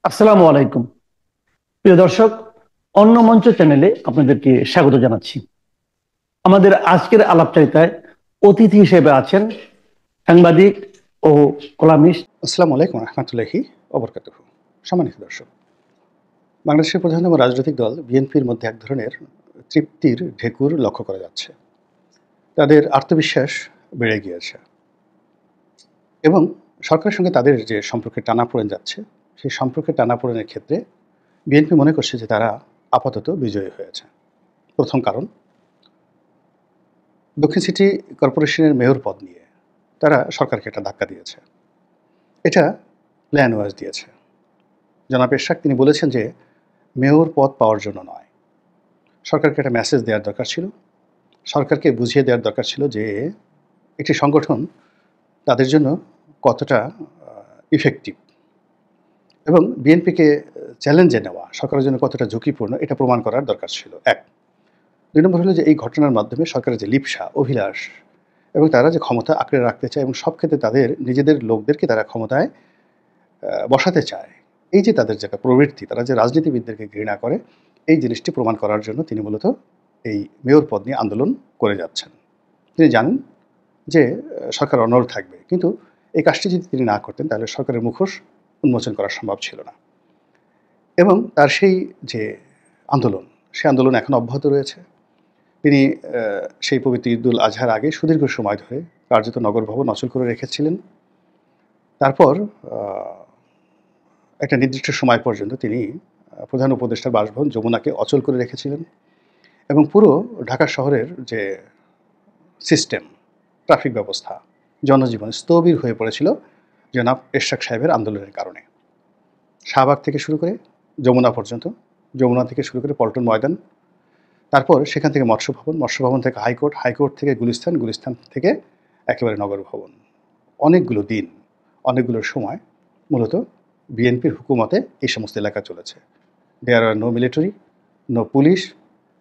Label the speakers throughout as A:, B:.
A: আসসালামু আলাইকুম। প্রিয় দর্শক, অন্য মঞ্চ চ্যানেলে আপনাদেরকে স্বাগত জানাচ্ছি। আমাদের আজকের আলাপচারিতায় অতিথি হিসেবে আছেন সাংবাদিক ও কলামিস্ট।
B: আসসালামু আলাইকুম রহমতুল্লাহি ওবরকাতুহু। সম্মানিত দর্শক, বাংলাদেশের প্রধানতম রাজনৈতিক দল বিএনপির মধ্যে এক ধরনের তৃপ্তির ঢেকুর লক্ষ্য করা যাচ্ছে। তাদের আত্মবিশ্বাস বেড়ে গিয়েছে এবং সরকারের সঙ্গে তাদের যে সম্পর্কে টানাপোড়েন যাচ্ছে, সেই সম্পর্কের টানাপোড়েনের ক্ষেত্রে বিএনপি মনে করছে যে তারা আপাতত বিজয়ী হয়েছে। প্রথম কারণ, দক্ষিণ সিটি কর্পোরেশনের মেয়র পদ নিয়ে তারা সরকারকে একটা ধাক্কা দিয়েছে। এটা প্ল্যান ওয়াইজ দিয়েছে। জনাব এরশাদ তিনি বলেছেন যে মেয়র পদ পাওয়ার জন্য নয়, সরকারকে একটা মেসেজ দেওয়ার দরকার ছিল, সরকারকে বুঝিয়ে দেওয়ার দরকার ছিল যে একটি সংগঠন তাদের জন্য কতটা ইফেক্টিভ এবং বিএনপিকে চ্যালেঞ্জে নেওয়া সরকারের জন্য কতটা ঝুঁকিপূর্ণ এটা প্রমাণ করার দরকার ছিল। এক, দুই নম্বর হলো যে এই ঘটনার মাধ্যমে সরকারের যে লিপ্সা অভিলাষ এবং তারা যে ক্ষমতা আঁকড়ে রাখতে চায় এবং সব ক্ষেত্রে তাদের নিজেদের লোকদেরকে তারা ক্ষমতায় বসাতে চায়, এই যে তাদের যে একটা প্রবৃত্তি, তারা যে রাজনীতিবিদদেরকে ঘৃণা করে, এই জিনিসটি প্রমাণ করার জন্য তিনি মূলত এই মেয়র পদ নিয়ে আন্দোলন করে যাচ্ছেন। তিনি জানেন যে সরকার অনড় থাকবে, কিন্তু এই কাজটি যদি তিনি না করতেন তাহলে সরকারের মুখোশ উন্মোচন করা সম্ভব ছিল না। এবং তার সেই যে আন্দোলন, সে আন্দোলন এখন অব্যাহত রয়েছে। তিনি সেই পবিত্র ঈদুল আজহার আগে সুদীর্ঘ সময় ধরে কার্যত নগর ভবন অচল করে রেখেছিলেন। তারপর একটা নির্দিষ্ট সময় পর্যন্ত তিনি প্রধান উপদেষ্টার বাসভবন যমুনাকে অচল করে রেখেছিলেন এবং পুরো ঢাকা শহরের যে সিস্টেম, ট্রাফিক ব্যবস্থা, জনজীবন স্থবির হয়ে পড়েছিল জনাব এরশাদ সাহেবের আন্দোলনের কারণে। শাহবাগ থেকে শুরু করে যমুনা পর্যন্ত, যমুনা থেকে শুরু করে পল্টন ময়দান, তারপর সেখান থেকে মৎস্য ভবন, মৎস্য ভবন থেকে হাইকোর্ট, হাইকোর্ট থেকে গুলিস্তান, গুলিস্তান থেকে একেবারে নগর ভবন। অনেকগুলো দিন, অনেকগুলো সময় মূলত বিএনপির হুকুমতে এই সমস্ত এলাকা চলেছে। There are no military, no police,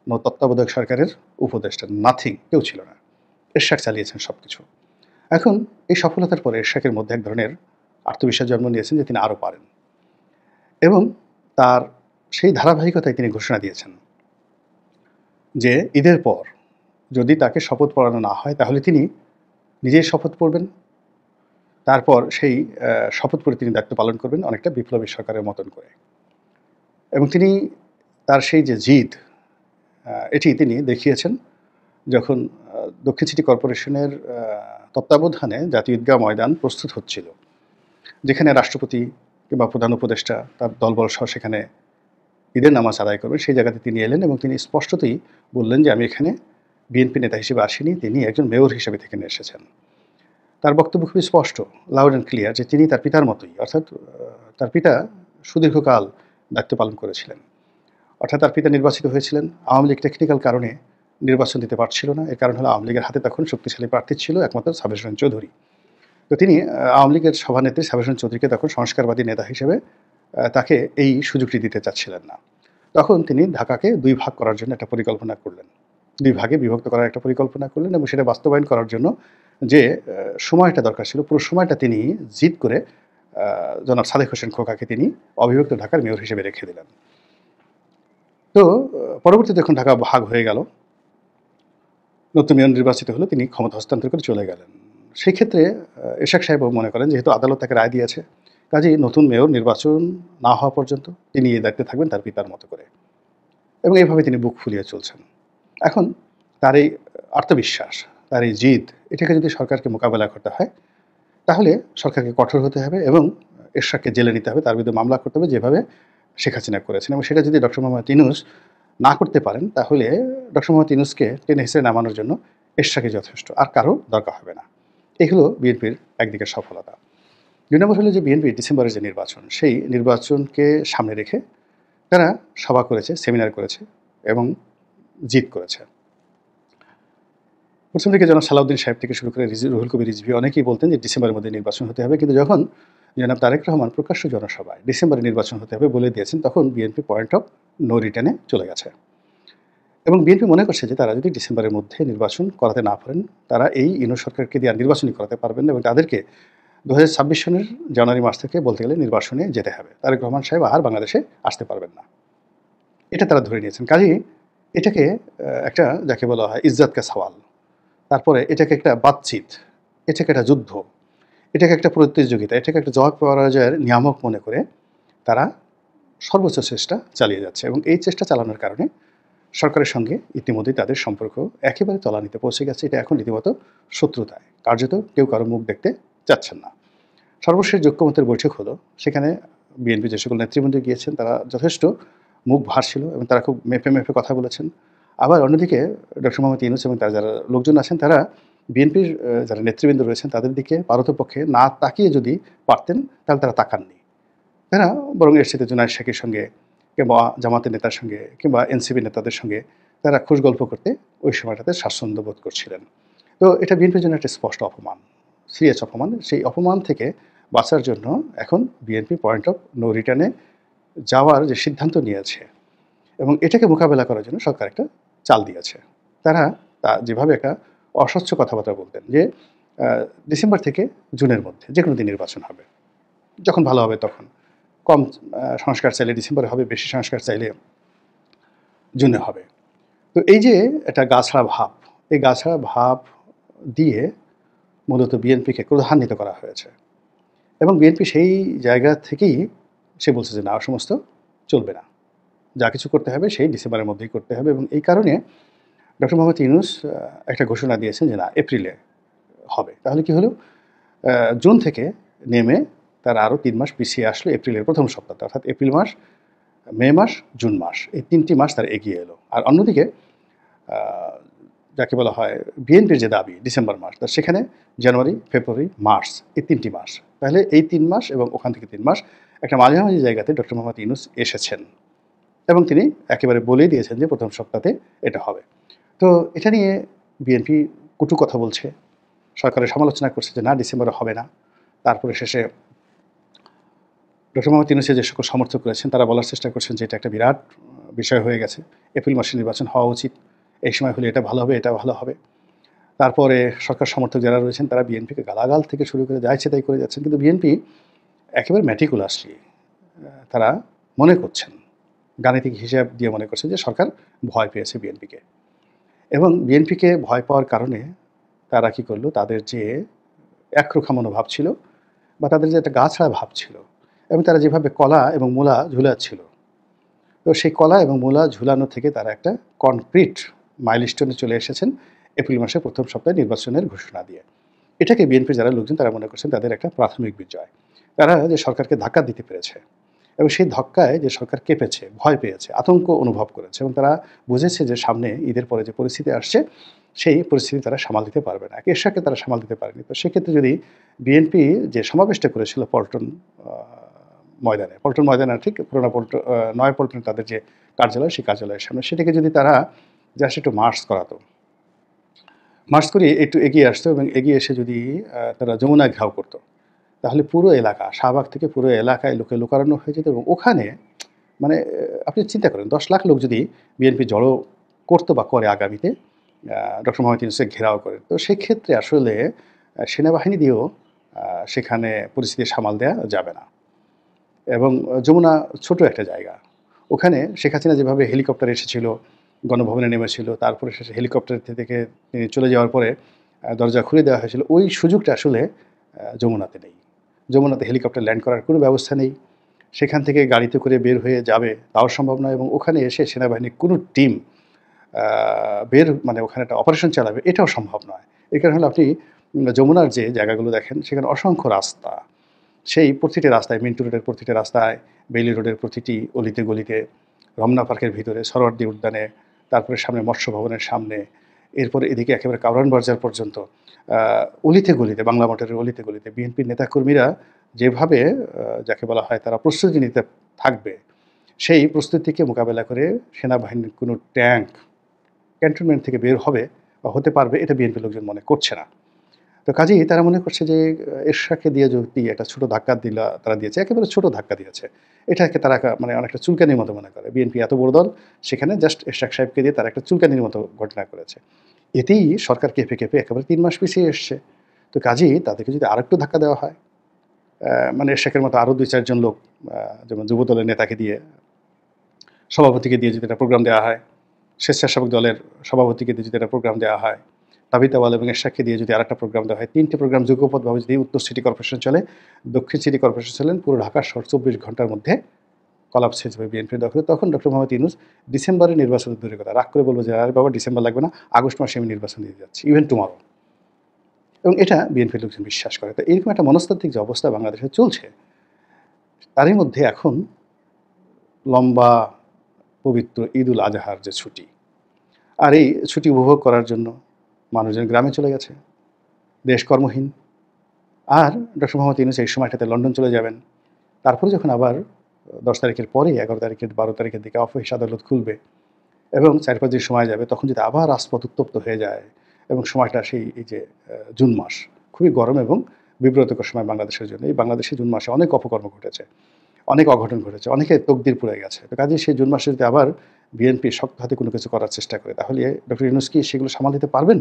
B: no তত্ত্বাবধায়ক সরকারের উপদেষ্টা, নাথিং, কেউ ছিল না। এরশাদ চালিয়েছেন সব কিছু। এখন এই সফলতার পরে এরশাদের মধ্যে এক ধরনের আত্মবিশ্বাস জন্ম নিয়েছেন যে তিনি আরও পারেন এবং তার সেই ধারাবাহিকতায় তিনি ঘোষণা দিয়েছেন যে ঈদের পর যদি তাকে শপথ পড়ানো না হয় তাহলে তিনি নিজেই শপথ পড়বেন, তারপর সেই শপথ পড়ে তিনি দায়িত্ব পালন করবেন অনেকটা বিপ্লবী সরকারের মতন করে। এবং তিনি তার সেই যে জিদ, এটি তিনি দেখিয়েছেন যখন দক্ষিণ সিটি কর্পোরেশনের তত্ত্বাবধানে জাতীয় ঈদগাহ ময়দান প্রস্তুত হচ্ছিল, যেখানে রাষ্ট্রপতি কিংবা প্রধান উপদেষ্টা তার দলবল সহ সেখানে ঈদের নামাজ আদায় করবেন। সেই জায়গাতে তিনি এলেন এবং তিনি স্পষ্টতই বললেন যে আমি এখানে বিএনপি নেতা হিসেবে আসিনি, তিনি একজন মেয়র হিসেবে এখানে এসেছেন। তার বক্তব্য খুবই স্পষ্ট, লাউড অ্যান্ড ক্লিয়ার, যে তিনি তার পিতার মতোই, অর্থাৎ তার পিতা সুদীর্ঘকাল দায়িত্ব পালন করেছিলেন। অর্থাৎ তার পিতা নির্বাচিত হয়েছিলেন, আওয়ামী লীগ টেকনিক্যাল কারণে নির্বাচন দিতে পারছিল না। এর কারণ হলো আওয়ামী লীগের হাতে তখন শক্তিশালী প্রার্থী ছিল একমাত্র সাবের হোসেন চৌধুরী। তো তিনি আওয়ামী লীগের সভানেত্রী সাবের হোসেন চৌধুরীকে তখন সংস্কারবাদী নেতা হিসেবে তাকে এই সুযোগটি দিতে চাচ্ছিলেন না। তখন তিনি ঢাকাকে দুই ভাগ করার জন্য একটা পরিকল্পনা করলেন, দুই ভাগে বিভক্ত করার একটা পরিকল্পনা করলেন এবং সেটা বাস্তবায়ন করার জন্য যে সময়টা দরকার ছিল, পুরো সময়টা তিনি জিদ করে জনাব সাদেক হোসেন খোকাকে তিনি অবিভক্ত ঢাকার মেয়র হিসেবে রেখে দিলেন। তো পরবর্তীতে যখন ঢাকা ভাগ হয়ে গেল, নতুন মেয়র নির্বাচিত হলো, তিনি ক্ষমতা হস্তান্তর করে চলে গেলেন। সেই ক্ষেত্রে এরশাদ সাহেবও মনে করেন যেহেতু আদালত তাকে রায় দিয়েছে, কাজেই নতুন মেয়র নির্বাচন না হওয়া পর্যন্ত তিনি এই দায়িত্বে থাকবেন তার পিতার মতো করে, এবং এইভাবে তিনি বুক ফুলিয়ে চলছেন। এখন তার এই আত্মবিশ্বাস, তার এই জিদ, এটাকে যদি সরকারকে মোকাবেলা করতে হয় তাহলে সরকারকে কঠোর হতে হবে এবং এরশাদকে জেলে নিতে হবে, তার বিরুদ্ধে মামলা করতে হবে যেভাবে শেখ হাসিনা করেছেন। এবং সেটা যদি ডক্টর মোহাম্মদ ইউনূস না করতে পারেন তাহলে ডক্টর মোহাম্মদ ইউনূসকে টেনে হিসেবে নামানোর জন্য এরশাদই যথেষ্ট, আর কারো দরকার হবে না। এগুলো বিএনপির একদিকে সফলতা। দুই নম্বর হলো যে বিএনপি ডিসেম্বরের যে নির্বাচন, সেই নির্বাচনকে সামনে রেখে তারা সভা করেছে, সেমিনার করেছে এবং জিত করেছে। প্রথম দিকে জনাব সালাউদ্দিন সাহেব থেকে শুরু করে রুহুল কবির রিজভী অনেকেই বলতেন যে ডিসেম্বরের মধ্যে নির্বাচন হতে হবে, কিন্তু যখন জনাব তারেক রহমান প্রকাশ্য জনসভায় ডিসেম্বরে নির্বাচন হতে হবে বলে দিয়েছেন, তখন বিএনপি পয়েন্ট অফ নো রিটার্নে চলে গেছে। এবং বিএনপি মনে করছে যে তারা যদি ডিসেম্বরের মধ্যে নির্বাচন করাতে না পারেন, তারা এই ইউনূস সরকারকে দিয়ে আর নির্বাচনই করাতে পারবেন না এবং তাদেরকে 2026 সনের জানুয়ারি মাস থেকে বলতে গেলে নির্বাসনে যেতে হবে। তারেক রহমান সাহেব আর বাংলাদেশে আসতে পারবেন না, এটা তারা ধরে নিয়েছেন। কাজেই এটাকে একটা যাকে বলা হয় ইজ্জত কা সওয়াল, তারপরে এটাকে একটা বাতচিত, এটাকে একটা যুদ্ধ, এটাকে একটা প্রতিযোগিতা, এটাকে একটা জয় পরাজয়ের নিয়ামক মনে করে তারা সর্বোচ্চ চেষ্টা চালিয়ে যাচ্ছে। এবং এই চেষ্টা চালানোর কারণে সরকারের সঙ্গে ইতিমধ্যেই তাদের সম্পর্ক একেবারে তলানিতে পৌঁছে গেছে। এটা এখন রীতিমতো শত্রুতায়, কার্যত কেউ কারো মুখ দেখতে চাচ্ছেন না। সর্বশেষ ঐক্যমত্যের বৈঠক হলো, সেখানে বিএনপি যে সকল নেতৃবৃন্দ গিয়েছেন তারা যথেষ্ট মুখ ভার ছিল এবং তারা খুব মেপে মেপে কথা বলেছেন। আবার অন্যদিকে ডক্টর মোহাম্মদ ইউনূস এবং তার যারা লোকজন আছেন তারা বিএনপির যারা নেতৃবৃন্দ রয়েছেন তাদের দিকে পারতপক্ষে না তাকিয়ে যদি পারতেন তাহলে তারা তাকাননি। তারা বরং এর সাথে জুনায়েদ শেখের সঙ্গে কিংবা জামাতের নেতার সঙ্গে কিংবা এনসিপি নেতাদের সঙ্গে তারা খোশ গল্প করতে ওই সময়টাতে স্বাচ্ছন্দ্য বোধ করছিলেন। তো এটা বিএনপির জন্য একটা স্পষ্ট অপমান, সিরিয়াস অপমান। সেই অপমান থেকে বাঁচার জন্য এখন বিএনপি পয়েন্ট অফ নো রিটার্নে যাওয়ার যে সিদ্ধান্ত নিয়েছে এবং এটাকে মোকাবেলা করার জন্য সরকার একটা চাল দিয়েছে। তারা যেভাবে একটা অস্বচ্ছ কথাবার্তা বলতেন যে ডিসেম্বর থেকে জুনের মধ্যে যে কোনো দিন নির্বাচন হবে, যখন ভালো হবে তখন, কম সংস্কার চাইলে ডিসেম্বরে হবে, বেশি সংস্কার চাইলে জুনে হবে। তো এই যে একটা গাছড়া ভাব, এই গাছড়া ভাব দিয়ে মূলত বিএনপিকে ক্রোধান্বিত করা হয়েছে এবং বিএনপি সেই জায়গা থেকেই সে বলছে যে না, সমস্ত চলবে না, যা কিছু করতে হবে সেই ডিসেম্বরের মধ্যেই করতে হবে। এবং এই কারণে ডক্টর মোহাম্মদ ইউনূস একটা ঘোষণা দিয়েছেন যে না, এপ্রিলে হবে। তাহলে কি হলো, জুন থেকে নেমে তারা আরও 3 মাস পিছিয়ে আসলো এপ্রিলের প্রথম সপ্তাহতে, অর্থাৎ এপ্রিল মাস, মে মাস, জুন মাস, এই 3টি মাস তার এগিয়ে এলো। আর অন্যদিকে যাকে বলা হয় বিএনপির যে দাবি ডিসেম্বর মাস, তার সেখানে জানুয়ারি, ফেব্রুয়ারি, মার্চ, এই 3টি মাস। তাহলে এই 3 মাস এবং ওখান থেকে 3 মাস একটা মাঝামাঝি জায়গাতে ডক্টর মোহাম্মদ ইউনূস এসেছেন এবং তিনি একেবারে বলেই দিয়েছেন যে প্রথম সপ্তাহে এটা হবে। তো এটা নিয়ে বিএনপি কটু কথা বলছে, সরকারের সমালোচনা করছে যে না, ডিসেম্বরে হবে না। তারপরে শেষে ডক্টর মোহাম্মদ ইউনূসের যে সকল সমর্থক রয়েছেন তারা বলার চেষ্টা করছেন যে এটা একটা বিরাট বিষয় হয়ে গেছে, এপ্রিল মাসে নির্বাচন হওয়া উচিত, এই সময় হলে এটা ভালো হবে, এটা ভালো হবে। তারপরে সরকার সমর্থক যারা রয়েছেন তারা বিএনপিকে গালাগাল থেকে শুরু করে যা ইচ্ছে তাই করে যাচ্ছেন। কিন্তু বিএনপি একেবারে ম্যাটিকুলাসলি তারা মনে করছেন, গাণিতিক হিসাব দিয়ে মনে করছেন যে সরকার ভয় পেয়েছে বিএনপিকে। এবং বিএনপিকে ভয় পাওয়ার কারণে তারা কী করলো, তাদের যে একরোখা মনোভাব ছিল বা তাদের যে একটা গাছড়া ভাব ছিল এবং তারা যেভাবে কলা এবং মূলা ঝুলাচ্ছিল, তো সেই কলা এবং মূলা ঝুলানো থেকে তারা একটা কনক্রিট মাইলস্টোনে চলে এসেছেন এপ্রিল মাসের প্রথম সপ্তাহে নির্বাচনের ঘোষণা দিয়ে। এটাকে বিএনপির যারা লোকজন তারা মনে করছেন তাদের একটা প্রাথমিক বিজয়। তারা যে সরকারকে ধাক্কা দিতে পেরেছে এবং সেই ধাক্কায় যে সরকার কেঁপেছে, ভয় পেয়েছে, আতঙ্ক অনুভব করেছে এবং তারা বুঝেছে যে সামনে ঈদের পরে যে পরিস্থিতি আসছে সেই পরিস্থিতি তারা সামাল দিতে পারবে না, এরশাকে তারা সামাল দিতে পারেনি। তো সেক্ষেত্রে যদি বিএনপি যে সমাবেশটা করেছিল পল্টন ময়দানে, ঠিক পুরোনো নয় পল্টনে তাদের যে কার্যালয়, সেই কার্যালয়ের সামনে, সেটাকে যদি তারা জাস্ট একটু মার্চ করাতো, মার্চ করে একটু এগিয়ে আসতো এবং এগিয়ে এসে যদি তারা যমুনায় ঘেরাও করতো, তাহলে পুরো এলাকা, শাহবাগ থেকে পুরো এলাকায় লোকে লোকারণ্য হয়ে যেত। এবং ওখানে মানে আপনি চিন্তা করেন 10 লাখ লোক যদি বিএনপি জড়ো করতো বা করে আগামীতে ডক্টর মোহাম্মদ ইউনূসকে ঘেরাও করে, তো সেক্ষেত্রে আসলে সেনাবাহিনী দিয়েও সেখানে পরিস্থিতি সামাল দেওয়া যাবে না। এবং যমুনা ছোট একটা জায়গা, ওখানে শেখ হাসিনা যেভাবে হেলিকপ্টার এসেছিল, গণভবনে নেমেছিল, তারপরে শেষে হেলিকপ্টার থেকে তিনি চলে যাওয়ার পরে দরজা খুলে দেওয়া হয়েছিল, ওই সুযোগটা আসলে যমুনাতে নেই। যমুনাতে হেলিকপ্টার ল্যান্ড করার কোনো ব্যবস্থা নেই, সেখান থেকে গাড়িতে করে বের হয়ে যাবে তাও সম্ভব নয়, এবং ওখানে এসে সেনাবাহিনীর কোনো টিম ওখানে একটা অপারেশন চালাবে এটাও সম্ভব নয়। এই কারণে হলো আপনি যমুনার যে জায়গাগুলো দেখেন সেখানে অসংখ্য রাস্তা, সেই প্রতিটি রাস্তায়, মিন্টু রোডের প্রতিটি রাস্তায়, বেইলি রোডের প্রতিটি অলিতে গলিতে, রমনা পার্কের ভিতরে, সরোয়ার্দী উদ্যানে, তারপরে সামনে মৎস্য ভবনের সামনে, এরপরে এদিকে একেবারে কাউরান বাজার পর্যন্ত অলিতে গলিতে, বাংলা মোটরের অলিতে গলিতে বিএনপির নেতাকর্মীরা যেভাবে যাকে বলা হয় তারা প্রস্তুতি নিতে থাকবে, সেই প্রস্তুতিকে মোকাবেলা করে সেনাবাহিনীর কোনো ট্যাঙ্ক ক্যান্টনমেন্ট থেকে বের হবে বা হতে পারবে এটা বিএনপির লোকজন মনে করছে না। তো কাজেই তারা মনে করছে যে এরশাকে দিয়ে যদি একটা ছোটো ধাক্কা তারা দিয়েছে, একেবারে ছোটো ধাক্কা দিয়েছে, এটাকে তারা অনেকটা চুলকানির মতো মনে করে। বিএনপি এত বড় দল, সেখানে জাস্ট এরশাক সাহেবকে দিয়ে তারা একটা চুলকানির মতো ঘটনা করেছে। এতেই সরকার কেঁপে কেঁপে একেবারে 3 মাস পিছিয়ে এসছে। তো কাজেই তাদেরকে যদি আরেকটু ধাক্কা দেওয়া হয়, মানে এরশাকের মতো আরও 2-4 জন লোক, যেমন যুবদলের নেতাকে দিয়ে, সভাপতিকে দিয়ে যদি একটা প্রোগ্রাম দেওয়া হয়, স্বেচ্ছাসেবক দলের সভাপতিকে দিয়ে যদি একটা প্রোগ্রাম দেওয়া হয়, তাবিতাওয়াল এবং এরশাককে দিয়ে যদি আরেকটা প্রোগ্রাম দেওয়া হয়, 3টে প্রোগ্রাম যুগপথভাবে যদি উত্তর সিটি কর্পোরেশন চলে, দক্ষিণ সিটি কর্পোরেশন চলেন, পুরো ঢাকা শহর 24 ঘন্টার মধ্যে কলাপস হয়ে যাবে বিএনপির দখলে। তখন ডক্টর মোহাম্মদ ইউনূস ডিসেম্বরে নির্বাচন দূরের কথা, রাগ করে বলবো যে আরে বাবা ডিসেম্বর লাগবে না, আগস্ট মাসে আমি নির্বাচন দিতে যাচ্ছি, ইভেন টুমারো। এবং এটা বিএনপির লোকজন বিশ্বাস করে। তো এরকম একটা মনস্তাত্ত্বিক যে অবস্থা বাংলাদেশে চলছে, তারই মধ্যে এখন লম্বা পবিত্র ঈদুল আজহার যে ছুটি, আর এই ছুটি উপভোগ করার জন্য মানুষজন গ্রামে চলে গেছে, দেশ কর্মহীন। আর ডক্টর মোহাম্মদ ইউনূস এই সময়টাতে লন্ডন চলে যাবেন। তারপরে যখন আবার 10 তারিখের পরে 11 তারিখের 12 তারিখের দিকে অফিস আদালত খুলবে এবং 4-5 দিন সময় যাবে, তখন যদি আবার রাজপথ উত্তপ্ত হয়ে যায় এবং সময়টা সেই এই যে জুন মাস খুবই গরম এবং বিব্রতকর সময় বাংলাদেশের জন্য। এই বাংলাদেশে জুন মাসে অনেক অপকর্ম ঘটেছে, অনেক অঘটন ঘটেছে, অনেকে তকদির পুড়ে গেছে। তো কাজেই সেই জুন মাসে যদি আবার বিএনপি শক্ত হাতে কোনো কিছু করার চেষ্টা করে, তাহলে ডক্টর ইউনূস কি সেগুলো সামাল দিতে পারবেন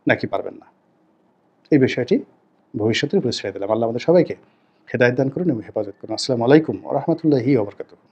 B: নাকি পারবেন না, এই বিষয়টি ভবিষ্যতের উপরে ছেড়ে দিলাম। আল্লাহ আমাদের সবাইকে হেদায়েত দান করুন এবং হেফাজত করুন। আসসালামু আলাইকুম ওয়া রাহমাতুল্লাহি ওয়া বারাকাতুহু।